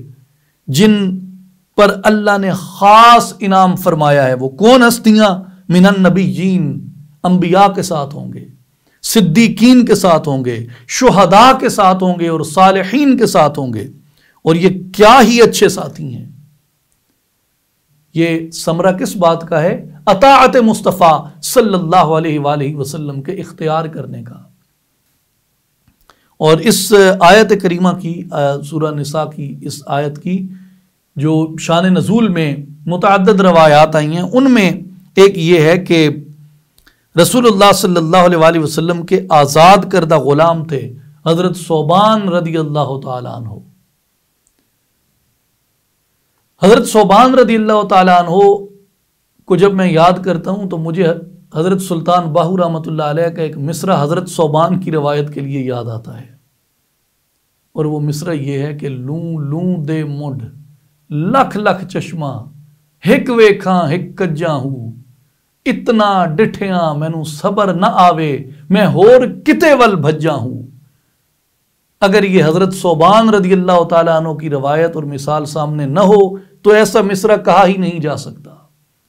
جن پر اللہ نے خاص انعام فرمایا ہے۔ وہ کون ہستیاں؟ من النبیین، انبیاء کے ساتھ ہوں گے، صدیقین کے ساتھ ہوں گے، شہداء کے ساتھ ہوں گے اور صالحین کے ساتھ ہوں گے۔ اور یہ کیا ہی اچھے ساتھی ہیں۔ یہ ثمرہ کس بات کا ہے؟ اطاعت مصطفیٰ صلی اللہ علیہ وآلہ وسلم کے اختیار کرنے کا۔ اور اس آیت کریمہ کی، سورہ نساء کی اس آیت کی جو شان نزول میں متعدد روایات آئی ہیں، ان میں ایک یہ ہے کہ رسول اللہ صلی اللہ علیہ وآلہ وسلم کے آزاد کردہ غلام تھے حضرت ثوبان رضی اللہ تعالیٰ عنہ۔ حضرت ثوبان رضی اللہ تعالیٰ عنہ کو جب میں یاد کرتا ہوں تو مجھے حضرت سلطان باہو رحمۃ اللہ علیہ کا ایک مصرع حضرت ثوبان کی روایت کے لیے یاد آتا ہے، اور وہ مصرع یہ ہے کہ لوں لوں دے مڈ لکھ لکھ چشمہ ہک ویکھاں ہک کجاں ہوں، اتنا ڈٹھیاں مینوں صبر نہ آوے میں ہور کتے ول بھجاں ہوں۔ اگر یہ حضرت ثوبان رضی اللہ تعالیٰ عنہ کی روایت اور مثال سامنے نہ ہو تو ایسا مصرع کہا ہی نہیں جا سکتا۔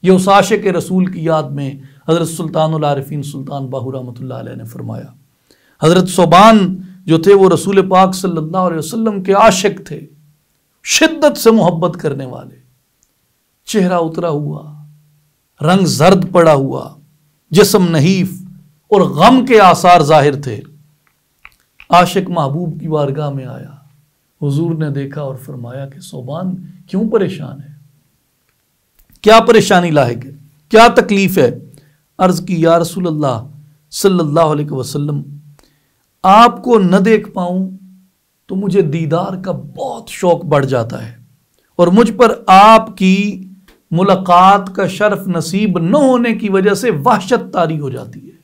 یہ اس عاشق رسول کی یاد میں حضرت سلطان العارفین سلطان باہو رحمۃ اللہ علیہ نے فرمایا۔ حضرت ثوبان جو تھے وہ رسول پاک صلی اللہ علیہ وسلم کے عاشق تھے، شدت سے محبت کرنے والے، چہرہ اترا ہوا، رنگ زرد پڑا ہوا، جسم نحیف اور غم کے آثار ظاہر تھے۔ عاشق محبوب کی بارگاہ میں آیا، حضور نے دیکھا اور فرمایا کہ ثوبان کیوں پریشان ہے؟ کیا پریشانی لاحق ہے؟ کیا تکلیف ہے؟ عرض کی یا رسول اللہ صلی اللہ علیہ وسلم، آپ کو نہ دیکھ پاؤں تو مجھے دیدار کا بہت شوق بڑھ جاتا ہے، اور مجھ پر آپ کی ملاقات کا شرف نصیب نہ ہونے کی وجہ سے وحشت طاری ہو جاتی ہے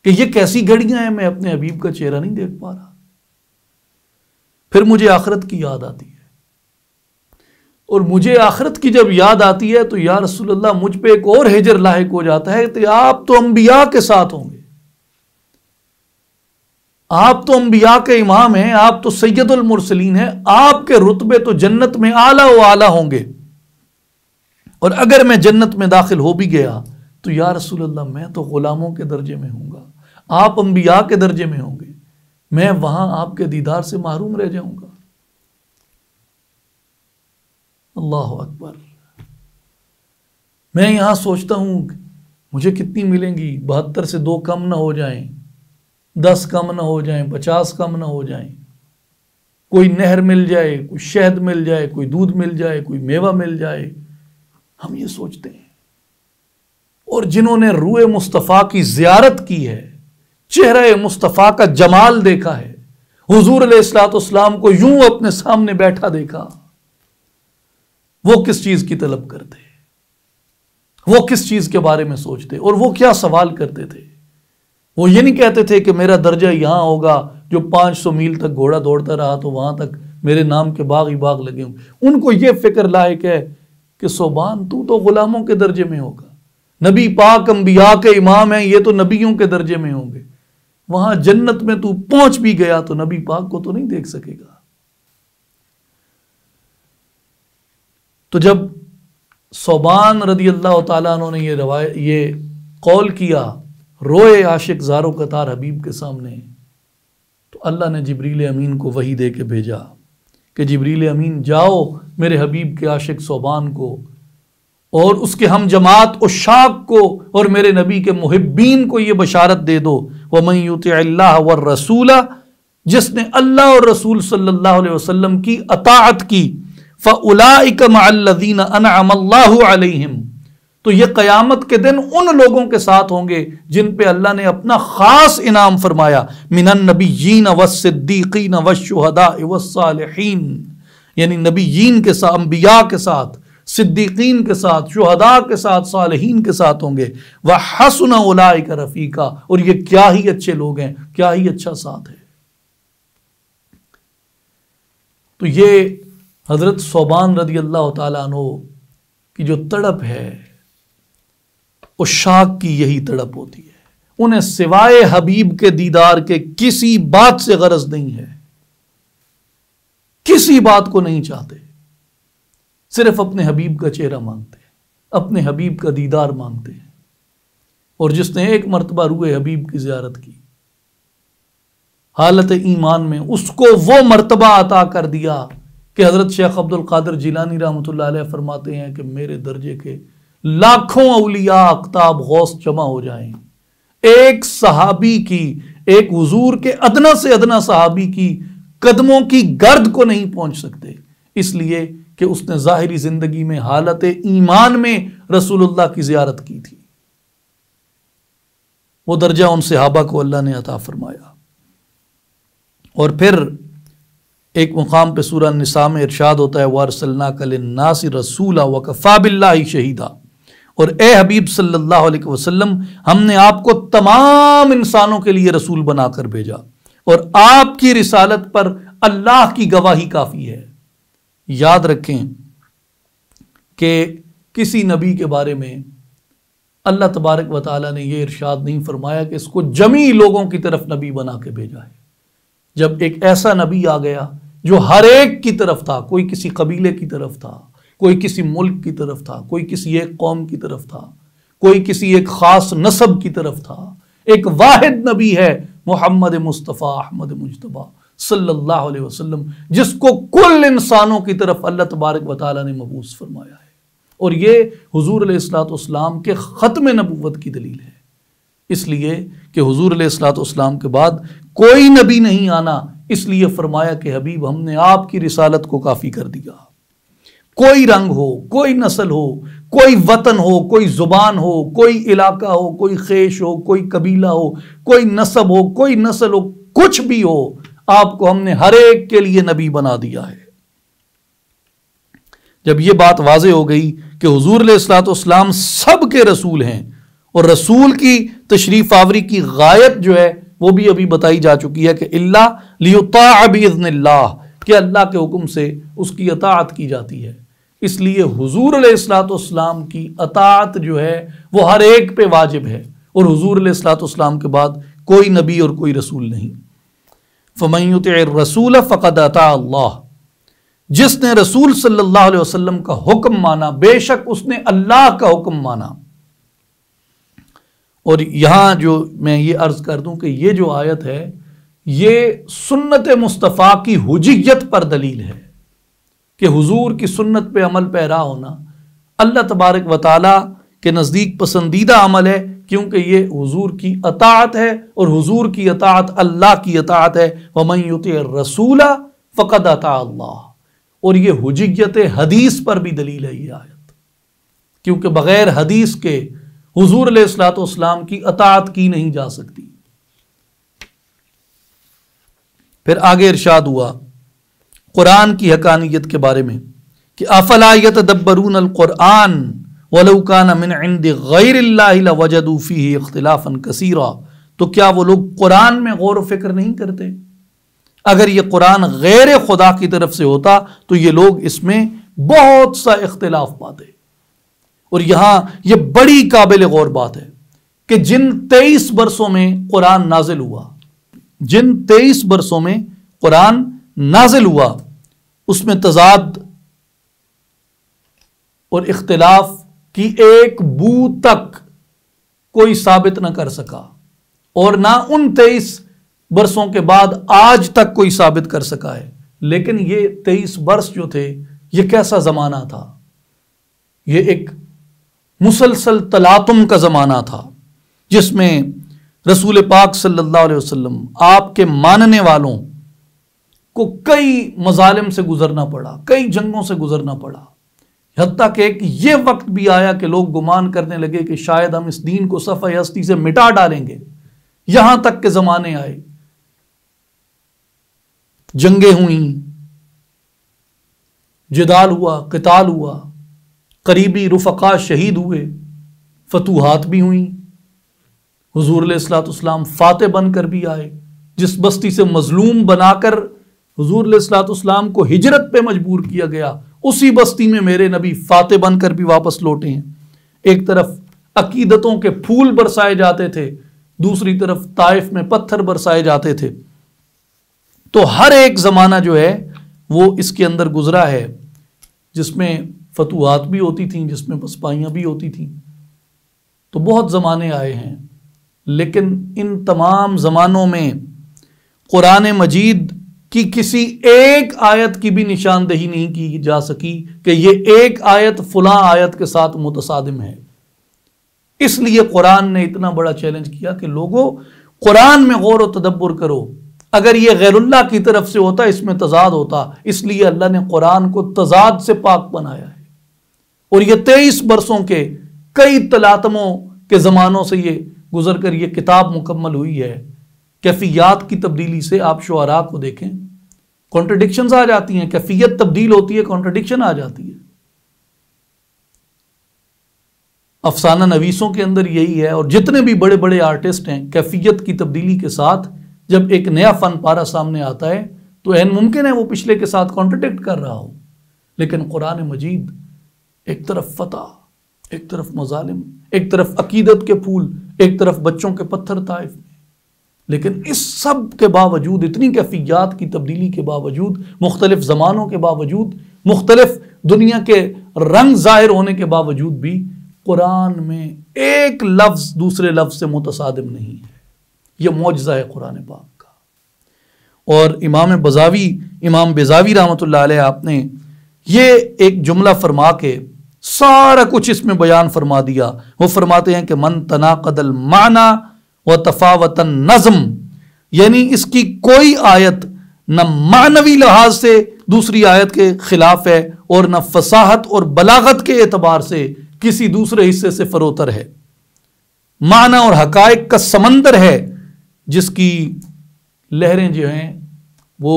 کہ یہ کیسی گھڑیاں ہیں، میں اپنے حبیب کا چہرہ نہیں دیکھ پا رہا۔ پھر مجھے آخرت کی یاد آتی ہے، اور مجھے آخرت کی جب یاد آتی ہے تو یا رسول اللہ مجھ پہ ایک اور ہجر لاحق ہو جاتا ہے کہ آپ تو انبیاء کے ساتھ ہوں گے، آپ تو انبیاء کے امام ہیں، آپ تو سید المرسلین ہیں، آپ کے رتبے تو جنت میں اعلیٰ و اعلیٰ ہوں گے، اور اگر میں جنت میں داخل ہو بھی گیا تو یا رسول اللہ میں تو غلاموں کے درجے میں ہوں گا، آپ انبیاء کے درجے میں ہوں گے، میں وہاں آپ کے دیدار سے محروم رہ جاؤں گا۔ اللہ اکبر۔ میں یہاں سوچتا ہوں مجھے کتنی ملیں گی، 72 سے 2 کم نہ ہو جائیں، 10 کم نہ ہو جائیں، 50 کم نہ ہو جائیں، کوئی نہر مل جائے، کوئی شہد مل جائے، کوئی دودھ مل جائے، کوئی میوہ مل جائے، ہم یہ سوچتے ہیں۔ اور جنہوں نے روح مصطفیٰ کی زیارت کی ہے، چہرہ مصطفیٰ کا جمال دیکھا ہے، حضور علیہ الصلوۃ والسلام کو یوں اپنے سامنے بیٹھا دیکھا، وہ کس چیز کی طلب کرتے، وہ کس چیز کے بارے میں سوچتے، اور وہ کیا سوال کرتے تھے؟ وہ یہ نہیں کہتے تھے کہ میرا درجہ یہاں ہوگا جو 500 میل تک گھوڑا دوڑتا رہا تو وہاں تک میرے نام کے باغ ہی باغ لگے ہوں۔ ان کو یہ فکر لاحق ہے کہ ثوبان تو غلاموں کے درجے میں ہوگا، نبی پاک انبیاء کے امام ہیں، یہ تو نبیوں کے درجے میں ہوں گے، وہاں جنت میں تو پہنچ بھی گیا تو نبی پاک کو تو نہیں دیکھ سکے گا۔ تو جب ثوبان رضی اللہ تعالیٰ عنہ نے یہ قول کیا، روئے عاشق زارو قطار حبیب کے سامنے، تو اللہ نے جبریل امین کو وحی دے کے بھیجا کہ جبریل امین جاؤ میرے حبیب کے عاشق ثوبان کو اور اس کے ہم جماعت عشاق کو اور میرے نبی کے محبین کو یہ بشارت دے دو، وَمَن يُطِعِ اللَّهَ وَالرَّسُولَ، جس نے اللہ اور رسول صلی اللہ علیہ وسلم کی اطاعت کی، فَأُولَئِكَ مَعَ الَّذِينَ أَنْعَمَ اللَّهُ عَلَيْهِمْ، تو یہ قیامت کے دن ان لوگوں کے ساتھ ہوں گے جن پہ اللہ نے اپنا خاص انعام فرمایا، مِنَ النَّبِيِّينَ وَالصِّدِّيقِينَ وَالشُّهَدَاءِ وَالصَّالِحِينَ، یعنی نبیین کے ساتھ، انبیاء کے ساتھ، صدیقین کے ساتھ، شہداء کے ساتھ، صالحین کے ساتھ ہوں گے، وَحَسُنَ أُولَئِكَ رَفِيقًا، اور یہ کیا ہی اچھے لوگ ہیں، کیا ہی اچھا ساتھ ہے۔ تو یہ حضرت ثوبان رضی اللہ تعالیٰ عنہ کی جو تڑپ ہے، عشاق کی یہی تڑپ ہوتی ہے، انہیں سوائے حبیب کے دیدار کے کسی بات سے غرض نہیں ہے، کسی بات کو نہیں چاہتے، صرف اپنے حبیب کا چہرہ مانگتے ہیں، اپنے حبیب کا دیدار مانگتے ہیں۔ اور جس نے ایک مرتبہ روح حبیب کی زیارت کی حالت ایمان میں، اس کو وہ مرتبہ عطا کر دیا کہ حضرت شیخ عبد القادر جیلانی رحمۃ اللہ علیہ فرماتے ہیں کہ میرے درجے کے لاکھوں اولیاء اقطاب غوث جمع ہو جائیں، ایک صحابی کی، ایک حضور کے ادنا سے ادنا صحابی کی قدموں کی گرد کو نہیں پہنچ سکتے، اس لیے کہ اس نے ظاہری زندگی میں حالت ایمان میں رسول اللہ کی زیارت کی تھی۔ وہ درجہ ان صحابہ کو اللہ نے عطا فرمایا۔ اور پھر ایک مقام پہ سورہ النساء میں ارشاد ہوتا ہے وَأَرْسَلْنَاكَ لِلنَّاسِ رَسُولًا وَكَفَىٰ بِاللَّهِ شَهِيدًا، اور اے حبیب صلی اللہ علیہ وسلم ہم نے آپ کو تمام انسانوں کے لیے رسول بنا کر بھیجا، اور آپ کی رسالت پر اللہ کی گواہی کافی ہے۔ یاد رکھیں کہ کسی نبی کے بارے میں اللہ تبارک و تعالیٰ نے یہ ارشاد نہیں فرمایا کہ اس کو جمی لوگوں کی طرف نبی بنا کے بھیجا ہے۔ جب ایک ایسا نبی آ گیا جو ہر ایک کی طرف تھا، کوئی کسی قبیلے کی طرف تھا، کوئی کسی ملک کی طرف تھا، کوئی کسی ایک قوم کی طرف تھا، کوئی کسی ایک خاص نسب کی طرف تھا، ایک واحد نبی ہے محمد مصطفیٰ احمد مجتبیٰ صلی اللہ علیہ وسلم، جس کو کل انسانوں کی طرف اللہ تبارک و تعالیٰ نے مبعوث فرمایا ہے۔ اور یہ حضور علیہ الصلوۃ والسلام کے ختم نبوت کی دلیل ہے، اس لیے کہ حضور علیہ الصلوۃ والسلام کے بعد کوئی نبی نہیں آنا، اس لیے فرمایا کہ حبیب ہم نے آپ کی رسالت کو کافی کر دیا۔ کوئی رنگ ہو، کوئی نسل ہو، کوئی وطن ہو، کوئی زبان ہو، کوئی علاقہ ہو، کوئی خیش ہو، کوئی قبیلہ ہو، کوئی نسب ہو، کوئی نسل ہو، کچھ بھی ہو، آپ کو ہم نے ہر ایک کے لیے نبی بنا دیا ہے۔ جب یہ بات واضح ہو گئی کہ حضور علیہ الصلوۃ والسلام سب کے رسول ہیں، اور رسول کی تشریف آوری کی غایت جو ہے وہ بھی ابھی بتائی جا چکی ہے کہ اللہ لیطاع باذن اللہ، کہ اللہ کے حکم سے اس کی اطاعت کی جاتی ہے، اس لیے حضور علیہ الصلوۃ والسلام کی اطاعت جو ہے وہ ہر ایک پہ واجب ہے، اور حضور علیہ الصلوۃ والسلام کے بعد کوئی نبی اور کوئی رسول نہیں۔ فمن یطع الرسول فقد اطاع اللہ، جس نے رسول صلی اللہ علیہ وسلم کا حکم مانا بے شک اس نے اللہ کا حکم مانا۔ اور یہاں جو میں یہ عرض کر دوں کہ یہ جو آیت ہے یہ سنت مصطفیٰ کی حجیت پر دلیل ہے کہ حضور کی سنت پہ عمل پیرا ہونا اللہ تبارک و تعالیٰ کے نزدیک پسندیدہ عمل ہے، کیونکہ یہ حضور کی اطاعت ہے، اور حضور کی اطاعت اللہ کی اطاعت ہے۔ وَمَن يُطِعِ الرَّسُولَ فَقَدْ أَطَاعَ اللَّهَ، اور یہ حجیت حدیث پر بھی دلیل ہے یہ آیت، کیونکہ بغیر حدیث کے حضور علیہ الصلوۃ والسلام کی اطاعت کی نہیں جا سکتی۔ پھر آگے ارشاد ہوا قرآن کی حقانیت کے بارے میں کہ افلا یتدبرون القرآن ولو کان من عند غیر اللہ لوجدوا فیہ اختلافا کثیرا، تو کیا وہ لوگ قرآن میں غور و فکر نہیں کرتے؟ اگر یہ قرآن غیر خدا کی طرف سے ہوتا تو یہ لوگ اس میں بہت سا اختلاف پاتے۔ اور یہاں یہ بڑی قابل غور بات ہے کہ جن 23 برسوں میں قرآن نازل ہوا، جن 23 برسوں میں قرآن نازل ہوا، اس میں تضاد اور اختلاف کی ایک بو تک کوئی ثابت نہ کر سکا، اور نہ ان 23 برسوں کے بعد آج تک کوئی ثابت کر سکا ہے۔ لیکن یہ 23 برس جو تھے یہ کیسا زمانہ تھا؟ یہ ایک مسلسل تلاطم کا زمانہ تھا، جس میں رسول پاک صلی اللہ علیہ وسلم آپ کے ماننے والوں کو کئی مظالم سے گزرنا پڑا، کئی جنگوں سے گزرنا پڑا، حتیٰ کہ ایک یہ وقت بھی آیا کہ لوگ گمان کرنے لگے کہ شاید ہم اس دین کو صفحہ ہستی سے مٹا ڈالیں گے۔ یہاں تک کہ زمانے آئے، جنگیں ہوئیں، جدال ہوا، قتال ہوا، قریبی رفقا شہید ہوئے، فتوحات بھی ہوئیں، حضور علیہ الصلوۃ والسلام فاتح بن کر بھی آئے، جس بستی سے مظلوم بنا کر حضور علیہ الصلوۃ والسلام کو ہجرت پہ مجبور کیا گیا، اسی بستی میں میرے نبی فاتح بن کر بھی واپس لوٹے ہیں۔ ایک طرف عقیدتوں کے پھول برسائے جاتے تھے، دوسری طرف طائف میں پتھر برسائے جاتے تھے۔ تو ہر ایک زمانہ جو ہے وہ اس کے اندر گزرا ہے، جس میں فتوحات بھی ہوتی تھیں، جس میں پسپائیاں بھی ہوتی تھیں۔ تو بہت زمانے آئے ہیں، لیکن ان تمام زمانوں میں قرآن مجید کی کسی ایک آیت کی بھی نشاندہی نہیں کی جا سکی کہ یہ ایک آیت فلاں آیت کے ساتھ متصادم ہے۔ اس لیے قرآن نے اتنا بڑا چیلنج کیا کہ لوگوں قرآن میں غور و تدبر کرو، اگر یہ غیر اللہ کی طرف سے ہوتا اس میں تضاد ہوتا، اس لیے اللہ نے قرآن کو تضاد سے پاک بنایا ہے۔ اور یہ 23 برسوں کے کئی تلاطموں کے زمانوں سے یہ گزر کر یہ کتاب مکمل ہوئی ہے۔ کیفیات کی تبدیلی سے آپ شعراء کو دیکھیں، کانٹرڈکشنز آ جاتی ہیں، کیفیت تبدیل ہوتی ہے، کانٹرڈکشن آ جاتی ہے۔ افسانہ نویسوں کے اندر یہی ہے، اور جتنے بھی بڑے بڑے آرٹسٹ ہیں، کیفیت کی تبدیلی کے ساتھ جب ایک نیا فن پارہ سامنے آتا ہے تو عین ممکن ہے وہ پچھلے کے ساتھ کانٹرڈکٹ کر رہا ہو، لیکن قرآن مجید ایک طرف فتح، ایک طرف مظالم، ایک طرف عقیدت کے پھول، ایک طرف بچوں کے پتھر طائف میں، لیکن اس سب کے باوجود، اتنی کیفیات کی تبدیلی کے باوجود، مختلف زمانوں کے باوجود، مختلف دنیا کے رنگ ظاہر ہونے کے باوجود بھی قرآن میں ایک لفظ دوسرے لفظ سے متصادم نہیں ہے۔ یہ معجزہ ہے قرآن پاک کا۔ اور امام بیضاوی رحمۃ اللہ علیہ آپ نے یہ ایک جملہ فرما کے سارا کچھ اس میں بیان فرما دیا۔ وہ فرماتے ہیں کہ من تناقض المعنی و تفاوت النظم، یعنی اس کی کوئی آیت نہ معنوی لحاظ سے دوسری آیت کے خلاف ہے، اور نہ فصاحت اور بلاغت کے اعتبار سے کسی دوسرے حصے سے فروتر ہے۔ معنی اور حقائق کا سمندر ہے جس کی لہریں جو ہیں وہ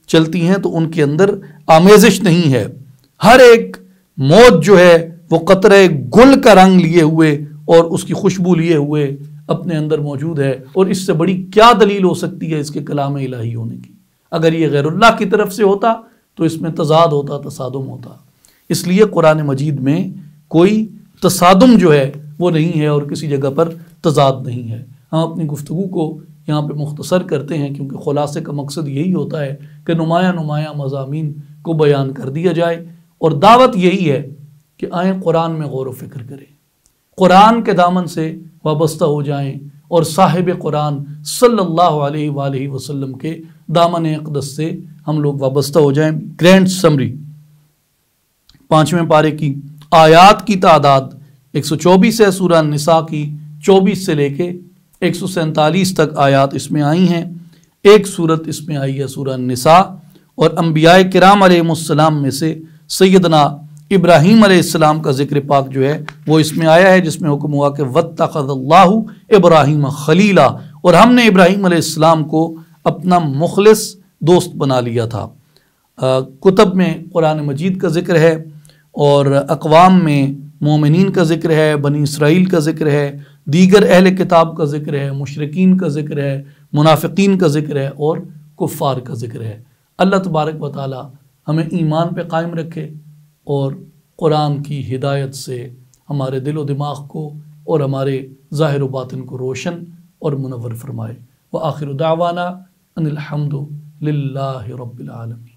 چلتی ہیں تو ان کے اندر آمیزش نہیں ہے۔ ہر ایک موج جو ہے وہ قطرے گل کا رنگ لیے ہوئے اور اس کی خوشبو لیے ہوئے اپنے اندر موجود ہے، اور اس سے بڑی کیا دلیل ہو سکتی ہے اس کے کلام الہی ہونے کی؟ اگر یہ غیر اللہ کی طرف سے ہوتا تو اس میں تضاد ہوتا، تصادم ہوتا۔ اس لیے قرآن مجید میں کوئی تصادم جو ہے وہ نہیں ہے، اور کسی جگہ پر تضاد نہیں ہے۔ ہم اپنی گفتگو کو یہاں پہ مختصر کرتے ہیں، کیونکہ خلاصے کا مقصد یہی ہوتا ہے کہ نمایاں مضامین کو بیان کر دیا جائے، اور دعوت یہی ہے کہ آئیں قرآن میں غور و فکر کریں، قرآن کے دامن سے وابستہ ہو جائیں، اور صاحب قرآن صلی اللہ علیہ وآلہ وسلم کے دامن اقدس سے ہم لوگ وابستہ ہو جائیں۔ گرینڈ سمری 5ویں پارے کی آیات کی تعداد 124 ہے، سورہ النساء کی 24 سے لے کے 147 تک آیات اس میں آئی ہیں۔ ایک سورت اس میں آئی ہے سورہ النساء، اور انبیاء کرام علیہ السلام میں سے سیدنا ابراہیم علیہ السلام کا ذکر پاک جو ہے وہ اس میں آیا ہے، جس میں حکم ہوا کہ وَاتَّخَذَ اللَّهُ ابراہیم خلیلا، اور ہم نے ابراہیم علیہ السلام کو اپنا مخلص دوست بنا لیا تھا۔ کتب میں قرآن مجید کا ذکر ہے، اور اقوام میں مومنین کا ذکر ہے، بنی اسرائیل کا ذکر ہے، دیگر اہل کتاب کا ذکر ہے، مشرکین کا ذکر ہے، منافقین کا ذکر ہے، اور کفار کا ذکر ہے۔ اللہ تبارک و تعالی ہمیں ایمان پہ قائم رکھے، اور قرآن کی ہدایت سے ہمارے دل و دماغ کو اور ہمارے ظاہر و باطن کو روشن اور منور فرمائے۔ وآخر دعوانا ان الحمد للہ رب العالمین۔